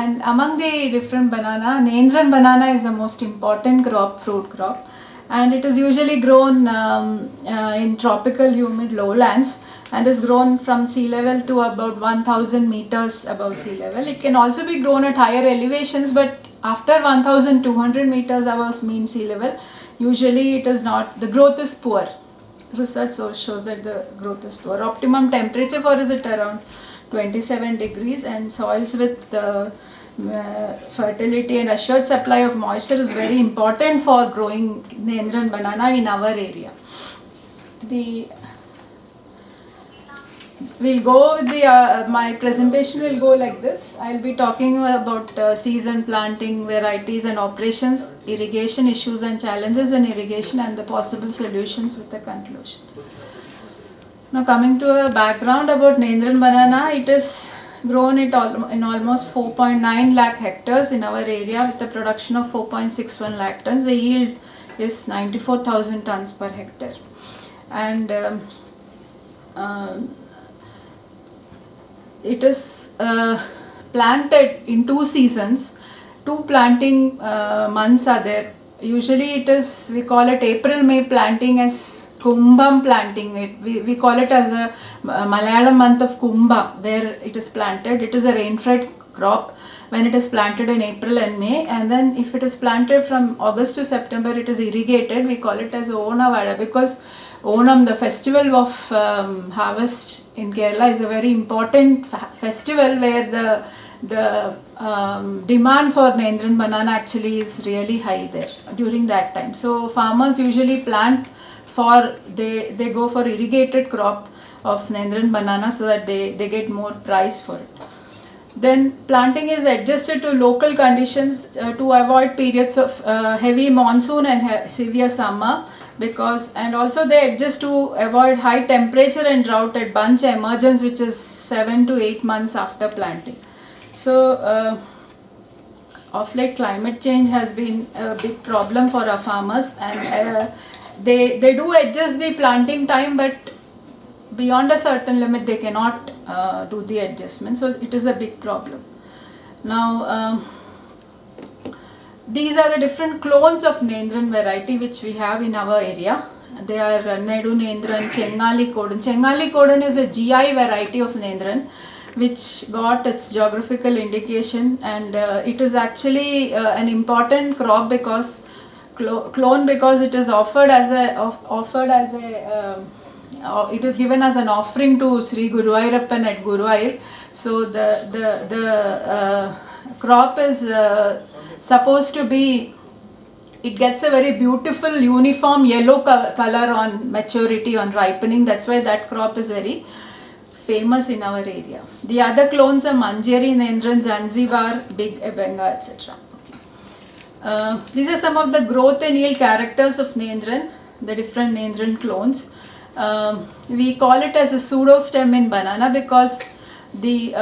and among the different banana, Nendran banana is the most important crop, fruit crop, and it is usually grown in tropical humid lowlands and is grown from sea level to about 1000 meters above sea level. It can also be grown at higher elevations, but after 1200 meters above mean sea level, usually it is not, the growth is poor. Research shows that the growth is poor. Optimum temperature for is at around 27 degrees, and soils with fertility and assured supply of moisture is very important for growing Nendran banana in our area. We'll go with the, my presentation will go like this. I'll be talking about season planting, varieties and operations, irrigation issues and challenges in irrigation, and the possible solutions with the conclusion. Now coming to a background about Nendran banana, it is grown in almost 4.9 lakh hectares in our area with a production of 4.61 lakh tons. The yield is 94,000 tons per hectare. And it is planted in 2 seasons. 2 planting months are there. Usually it is, we call it April-May planting as Kumbham planting. We call it as a Malayalam month of Kumbha, where it is planted. It is a rain-fed crop when it is planted in April and May, and then if it is planted from August to September, it is irrigated. We call it as Onavada because Onam, the festival of harvest in Kerala, is a very important festival where the demand for Nendran banana actually is really high there during that time. So farmers usually plant for, they go for irrigated crop of Nendran banana so that they get more price for it. Then planting is adjusted to local conditions to avoid periods of heavy monsoon and severe summer, because, and also they adjust to avoid high temperature and drought at bunch emergence, which is 7 to 8 months after planting. So of late climate change has been a big problem for our farmers, and they do adjust the planting time, but beyond a certain limit they cannot do the adjustment, so it is a big problem. Now these are the different clones of Nendran variety which we have in our area. They are Nadu Nendran, Chengali Kodan. Chengali Kodan is a GI variety of Nendran which got its geographical indication, and it is actually an important crop because clone, because it is offered as a it is given as an offering to Sri Guruvayurappan at Guruvayur. So the crop is supposed to be, it gets a very beautiful uniform yellow color on maturity, on ripening. That's why that crop is very famous in our area. The other clones are Manjeri Nendran, Zanzibar, Big Ebenga, etc. These are some of the growth and yield characters of Nendran, the different Nendran clones. We call it as a pseudo stem in banana because the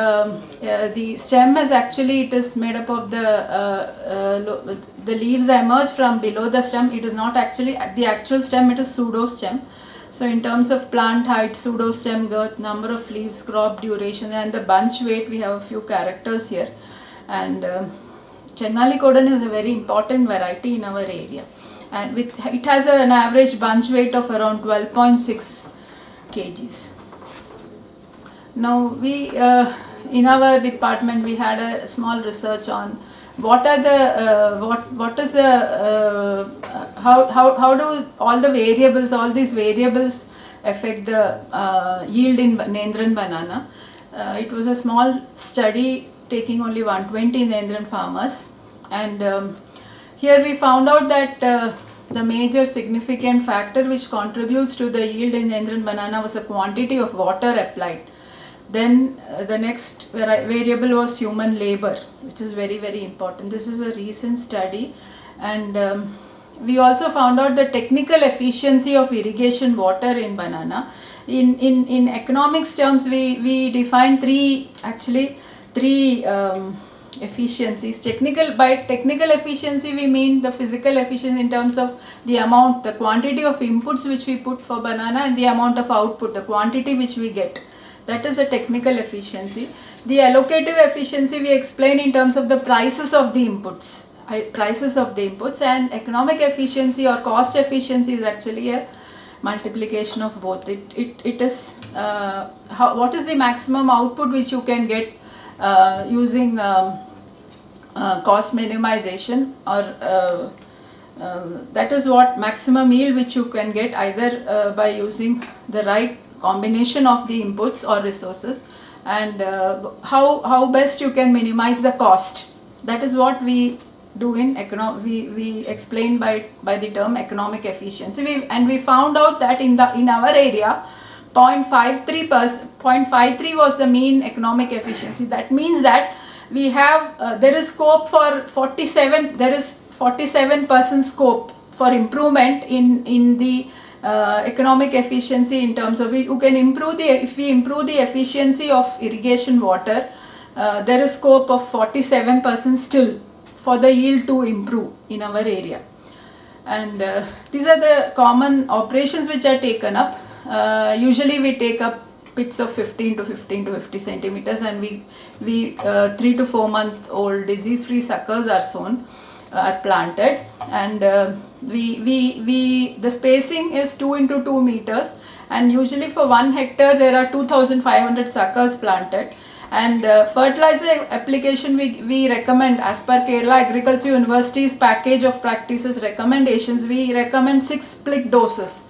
stem is actually, it is made up of the leaves emerge from below the stem. It is not actually the actual stem, it is pseudo stem. So in terms of plant height, pseudo stem girth, number of leaves, crop duration, and the bunch weight, we have a few characters here. And Chengali Kodan is a very important variety in our area, and it has an average bunch weight of around 12.6 kgs. Now we in our department we had a small research on what are the what is the how do all these variables affect the yield in Nendran banana. It was a small study taking only 120 Nendran farmers, and here we found out that the major significant factor which contributes to the yield in Nendran banana was the quantity of water applied. Then the next variable was human labor, which is very, very important. This is a recent study, and we also found out the technical efficiency of irrigation water in banana. In economics terms, we define three efficiencies. By technical efficiency we mean the physical efficiency in terms of the amount, the quantity of inputs which we put for banana and the amount of output, the quantity which we get. That is the technical efficiency. The allocative efficiency we explain in terms of the prices of the inputs. And economic efficiency or cost efficiency is actually a multiplication of both. It is what is the maximum output which you can get using cost minimization, or that is what maximum yield which you can get either by using the right combination of the inputs or resources, and how best you can minimize the cost. That is what we do in we explain by the term economic efficiency. And we found out that in our area 0.53 was the mean economic efficiency. That means that we have there is scope for 47% scope for improvement in the economic efficiency, in terms of you can improve if we improve the efficiency of irrigation water, there is scope of 47% still for the yield to improve in our area. And these are the common operations which are taken up. Usually we take up pits of 15 to 50 centimeters, and we 3 to 4 month old disease free suckers are planted, and the spacing is 2 into 2 meters, and usually for 1 hectare there are 2,500 suckers planted. And fertilizer application we recommend, as per Kerala Agriculture University's package of practices recommendations, we recommend 6 split doses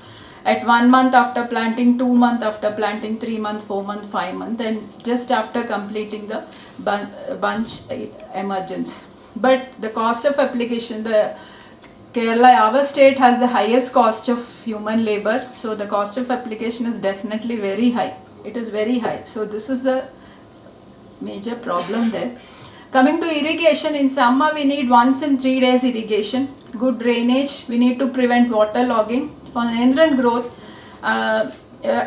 at 1 month after planting, 2 months after planting, 3 months, 4 months, 5 months, and just after completing the bunch emergence. But the cost of application, Kerala, our state, has the highest cost of human labor, so the cost of application is definitely very high. It is very high. So this is the major problem there. Coming to irrigation, in summer we need once in 3 days irrigation, good drainage, we need to prevent water logging. For Nendran growth,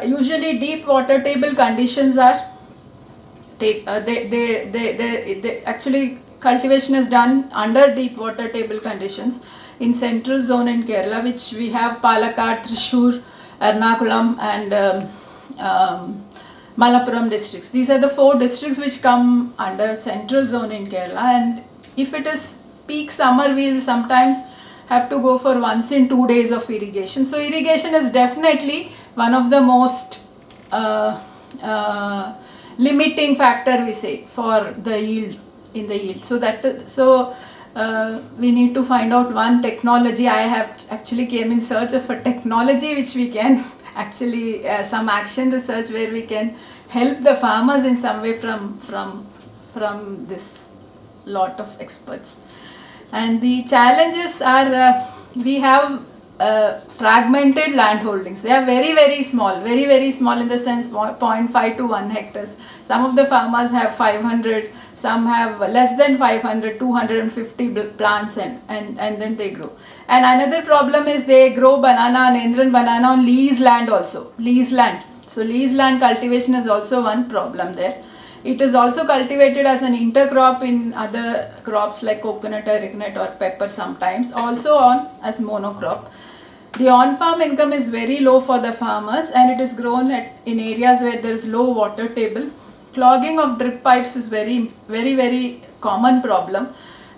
usually deep water table conditions are actually cultivation is done under deep water table conditions in central zone in Kerala, which we have Palakkad, Thrissur, Ernakulam and Malappuram districts. These are the 4 districts which come under central zone in Kerala, and if it is peak summer, we will sometimes have to go for once in 2 days of irrigation. So irrigation is definitely one of the most limiting factor, we say, for the yield in the yield. So we need to find out one technology. I have actually came in search of a technology which we can actually some action research where we can help the farmers in some way from this lot of experts. And the challenges are we have fragmented land holdings. They are very, very small, very small in the sense 0.5 to 1 hectares. Some of the farmers have 500, some have less than 500, 250 plants, and then they grow. And another problem is they grow Nendran banana on lease land also, lease land. So lease land cultivation is also one problem there. It is also cultivated as an intercrop in other crops like coconut or coconut or pepper sometimes, also as monocrop. The on-farm income is very low for the farmers, and it is grown in areas where there is low water table. Clogging of drip pipes is very common problem.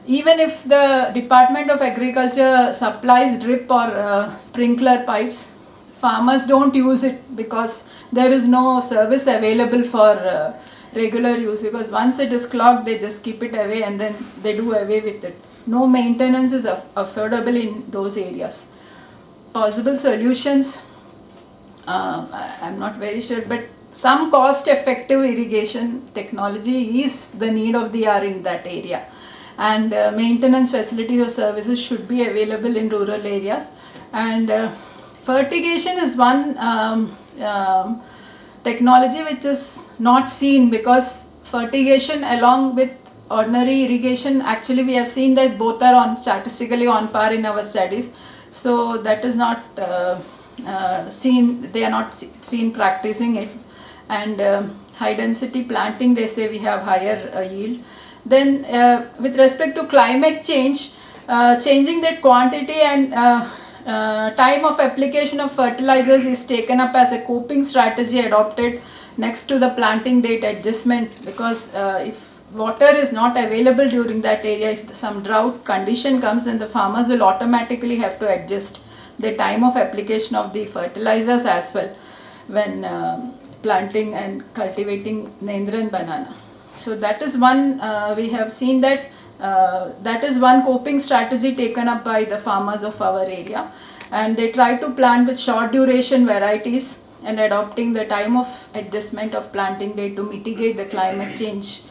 Even if the Department of Agriculture supplies drip or sprinkler pipes, farmers don't use it because there is no service available for regular use, because once it is clogged they just keep it away and then they do away with it. No maintenance is affordable in those areas. Possible solutions, I'm not very sure, but some cost effective irrigation technology is the need of the hour in that area, and maintenance facilities or services should be available in rural areas. And fertigation is one technology which is not seen, because fertigation along with ordinary irrigation, actually we have seen that both are statistically on par in our studies. So that is not seen, they are not seen practicing it. And high density planting, they say we have higher yield. Then with respect to climate change, changing that quantity and time of application of fertilizers is taken up as a coping strategy adopted next to the planting date adjustment, because if water is not available during that area, if some drought condition comes, then the farmers will automatically have to adjust the time of application of the fertilizers as well when planting and cultivating Nendran banana. So that is one, we have seen that that is one coping strategy taken up by the farmers of our area, and they try to plant with short duration varieties and adopting the time of adjustment of planting date to mitigate the climate change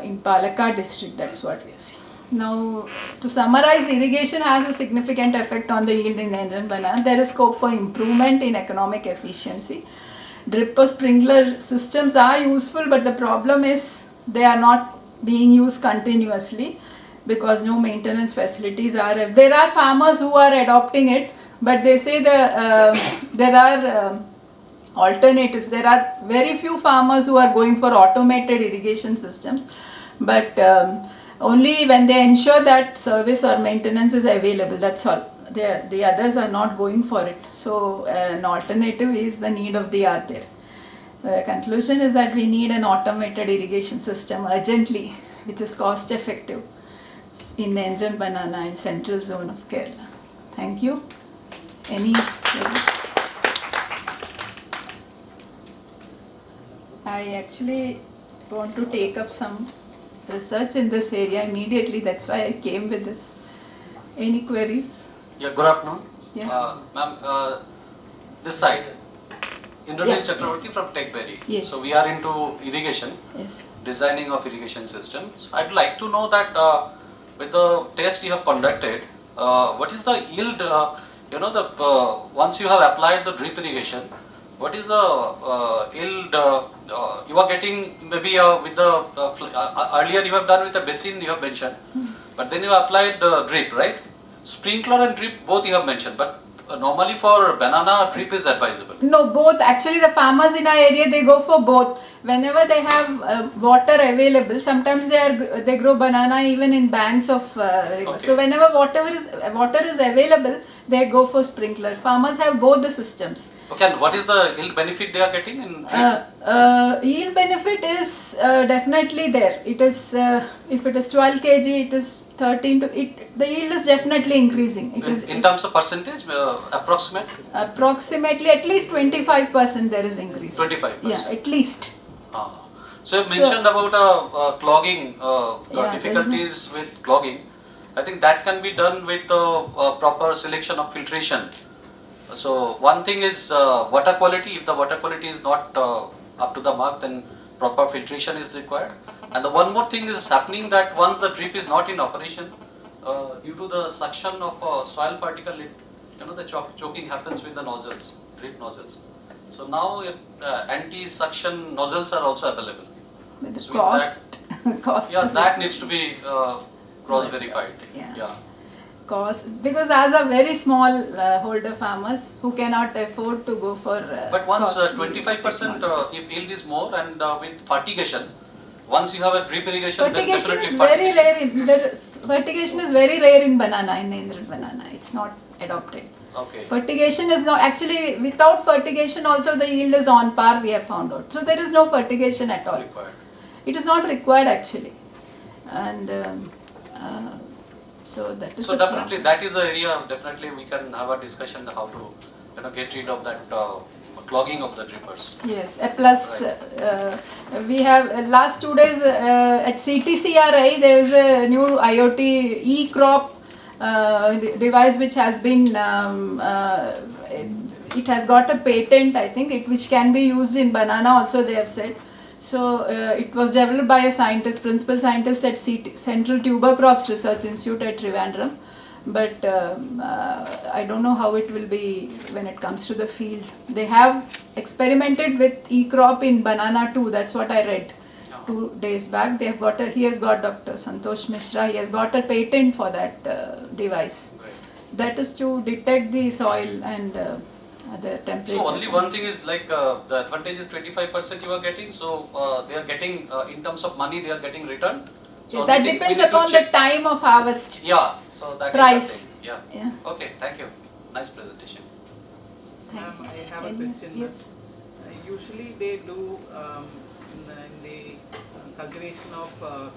in Palakkad district. That's what we are seeing. Now, to summarize, irrigation has a significant effect on the yield in Nendran banana. There is scope for improvement in economic efficiency. Drip or sprinkler systems are useful, but the problem is they are not being used continuously because no maintenance facilities are. There are farmers who are adopting it, but they say there are alternatives. There are very few farmers who are going for automated irrigation systems, but only when they ensure that service or maintenance is available, that's all. The others are not going for it. So an alternative is the need of the hour there. The conclusion is that we need an automated irrigation system urgently, which is cost effective in Nendran banana in central zone of Kerala. Thank you. Any queries? I actually want to take up some research in this area immediately. That's why I came with this. Any queries? Yeah, good afternoon. Yeah. Ma'am, this side, Indranil Chakravarti from TechBerry. Yes. So we are into irrigation, Yes. designing of irrigation systems. I'd like to know that with the test you have conducted, what is the yield, once you have applied the drip irrigation, what is the yield you are getting maybe with the, earlier you have done with the basin you have mentioned, but then you applied drip, right? Sprinkler and drip both you have mentioned, but normally for banana drip is advisable. No, both. Actually, the farmers in our area, they go for both. Whenever they have water available, sometimes they grow banana even in banks of river. Okay. So whenever water is available, they go for sprinkler. Farmers have both the systems. Okay, and what is the yield benefit they are getting in drip? Yield benefit is definitely there. It is if it is 12 kg, it is 13 to it. The yield is definitely increasing. It is in terms of percentage, approximate. Approximately at least 25% there is increase. 25%. Yeah, at least. So you mentioned about clogging, Yeah, difficulties with clogging. I think that can be done with proper selection of filtration. So one thing is water quality. If the water quality is not up to the mark, then proper filtration is required. And the one more thing is happening that once the drip is not in operation, due to the suction of soil particle, the choking happens with the nozzles, drip nozzles. So now anti-suction nozzles are also available. But the So cost, cost. Yeah, is that needs to be cross-verified. Yeah. Cost, because as a very small holder farmers who cannot afford to go for. But once costly 25% technologies. if yield is more, and with fertigation, once you have a drip irrigation, Fertigation then is definitely very rare. Fertigation is very rare in banana, in Nendran banana. It's not adopted. Okay. Fertigation is not, actually without fertigation also the yield is on par, we have found out. So there is no fertigation at all. Required. It is not required actually. And so that is So the definitely problem. that is an area, definitely we can have a discussion how to get rid of that clogging of the drippers. Yes, a plus we have last 2 days at CTCRI there is a new IoT e-crop device which has been it has got a patent, I think, which can be used in banana also, they have said. So it was developed by a scientist, principal scientist at Central Tuber Crops Research Institute at Trivandrum. But I don't know how it will be when it comes to the field. They have experimented with e-crop in banana too. That's what I read 2 days back. They have he has got Dr. Santosh Mishra. He has got a patent for that device. Right. That is to detect the soil and the temperature. So only one thing is like the advantage is 25% you are getting. So they are getting in terms of money they are getting returned. So that depends upon the time of harvest. Yeah, so that Price. is the thing. Yeah. Okay, thank you. Nice presentation. Thank Ma'am, you. I have a Any- question. Yes. usually they do in the cultivation of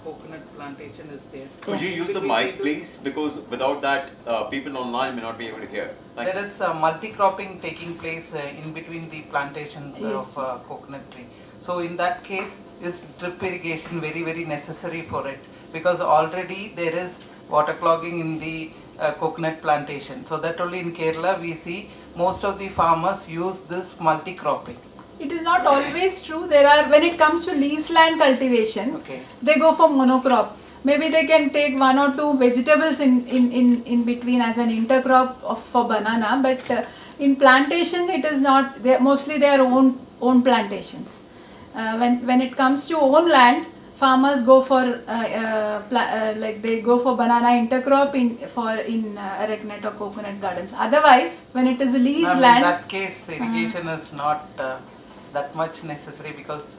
coconut plantation is there. Could you use the mic, please? Because without that, people online may not be able to hear. Thank There you. is multi-cropping taking place in between the plantations Yes, of yes. coconut tree. So in that case, is drip irrigation very necessary for it, because already there is water clogging in the coconut plantation. So that only in Kerala we see most of the farmers use this multi-cropping. It is not always true. There are, when it comes to lease land cultivation, Okay. they go for monocrop. Maybe they can take one or two vegetables in between as an intercrop for banana, but in plantation it is not. They mostly their own plantations. When it comes to own land, farmers go for like they go for banana intercrop in arecanut or coconut gardens. Otherwise, when it is a lease Ma'am, land, in that case, irrigation is not that much necessary, because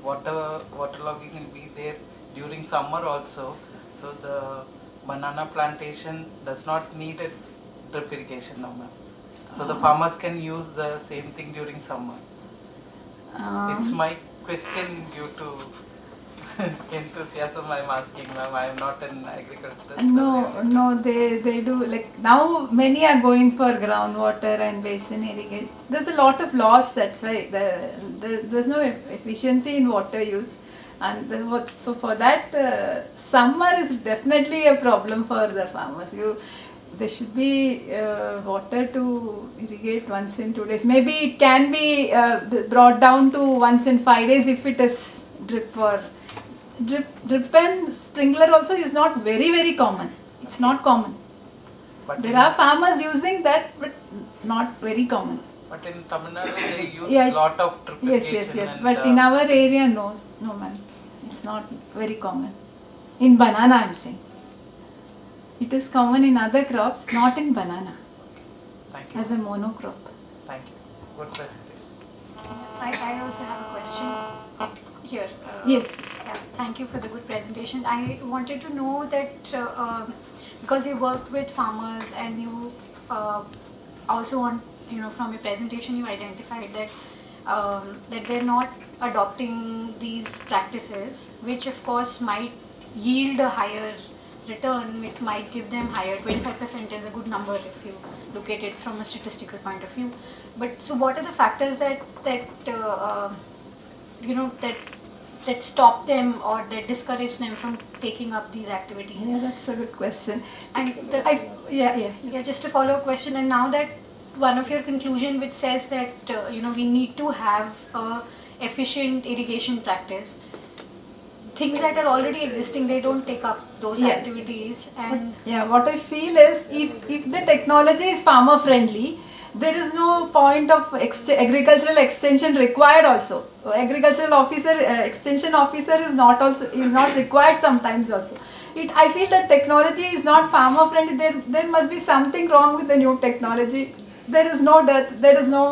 waterlogging will be there during summer also. So the banana plantation does not need a drip irrigation now, ma'am. So the farmers can use the same thing during summer. It's my question due to enthusiasm I'm asking, ma'am. I am not an agriculturist. no, they do, like now many are going for groundwater and basin irrigation. There's a lot of loss, that's why there's no efficiency in water use, and so for that summer is definitely a problem for the farmers. There should be water to irrigate once in 2 days. Maybe it can be brought down to once in 5 days if it is drip and sprinkler also is not very common. It's not common. But There are farmers using that, but not very common. But in Tamil Nadu they use Yeah, lot of drip irrigation. Yes. and, But in our area, no, ma'am. It's not very common. In banana, I'm saying. It is common in other crops, not in banana, Thank you. as a monocrop. Thank you. Good presentation. I also have a question here. Yes. Yeah, thank you for the good presentation. I wanted to know that because you work with farmers and you also want, from your presentation you identified that that they're not adopting these practices, which of course might yield a higher return, which might give them higher. 25% is a good number if you look at it from a statistical point of view. But so what are the factors that stop them or that discourage them from taking up these activities? Yeah, that's a good question. And that's, Yeah. just a follow-up question. And now that one of your conclusion which says that we need to have a efficient irrigation practice, things that are already existing, they don't take up those Yes. activities. And What I feel is if the technology is farmer friendly, there is no point of agricultural extension required also. Agricultural officer, extension officer is not required sometimes also. I feel that technology is not farmer friendly. There must be something wrong with the new technology. There is no dearth. There is no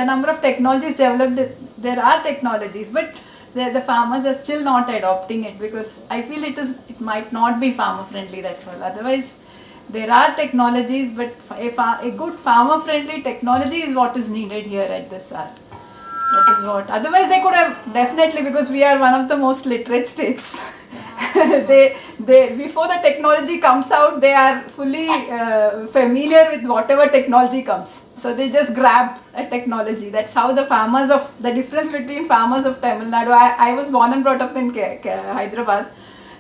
the number of technologies developed. There are technologies, but the farmers are still not adopting it, because I feel it might not be farmer friendly. That's all. Otherwise, there are technologies, but a good farmer friendly technology is what is needed here at this hour. That is what. Otherwise, they could have definitely, because we are one of the most literate states. they before the technology comes out, they are fully familiar with whatever technology comes. So they just grab a technology. That's how the difference between farmers of Tamil Nadu. I was born and brought up in Hyderabad,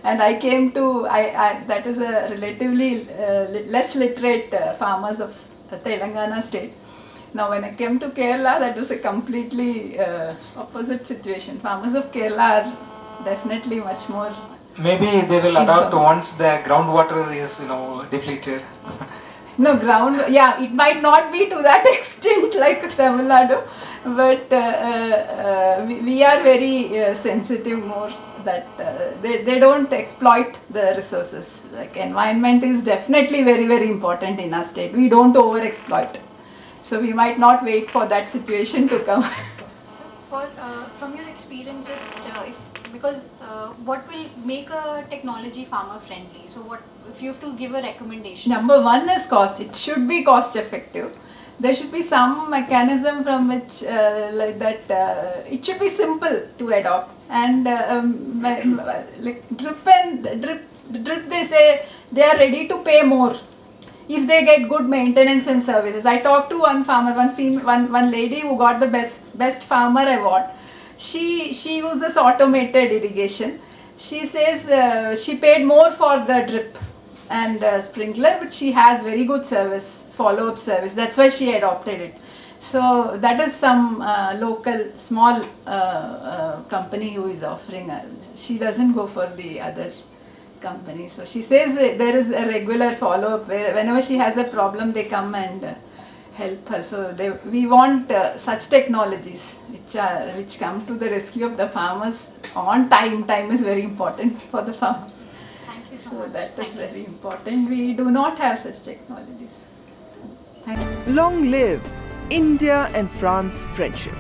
and I came to that is a relatively less literate farmers of Telangana state. Now when I came to Kerala, that was a completely opposite situation. Farmers of Kerala are definitely much more. Maybe they will adopt once the groundwater is depleted. No, it might not be to that extent like Tamil Nadu, but we are very sensitive more that they don't exploit the resources. Like environment is definitely very important in our state. We don't over-exploit. So we might not wait for that situation to come. So from your experience, because what will make a technology farmer friendly? So what if you have to give a recommendation? Number one is cost. It should be cost effective. there should be some mechanism from which like that it should be simple to adopt. And like drip they say they are ready to pay more if they get good maintenance and services. I talked to one farmer, one lady who got the best farmer award. She uses automated irrigation. She says she paid more for the drip and sprinkler, but she has very good service, follow-up service. That's why she adopted it. So that is some local small company who is offering. She doesn't go for the other company. So she says there is a regular follow-up where whenever she has a problem, they come and help her. So we want such technologies which come to the rescue of the farmers on time. Time is very important for the farmers. Thank you so So much. that is very important. We do not have such technologies. Thank you. Long live India and France friendship.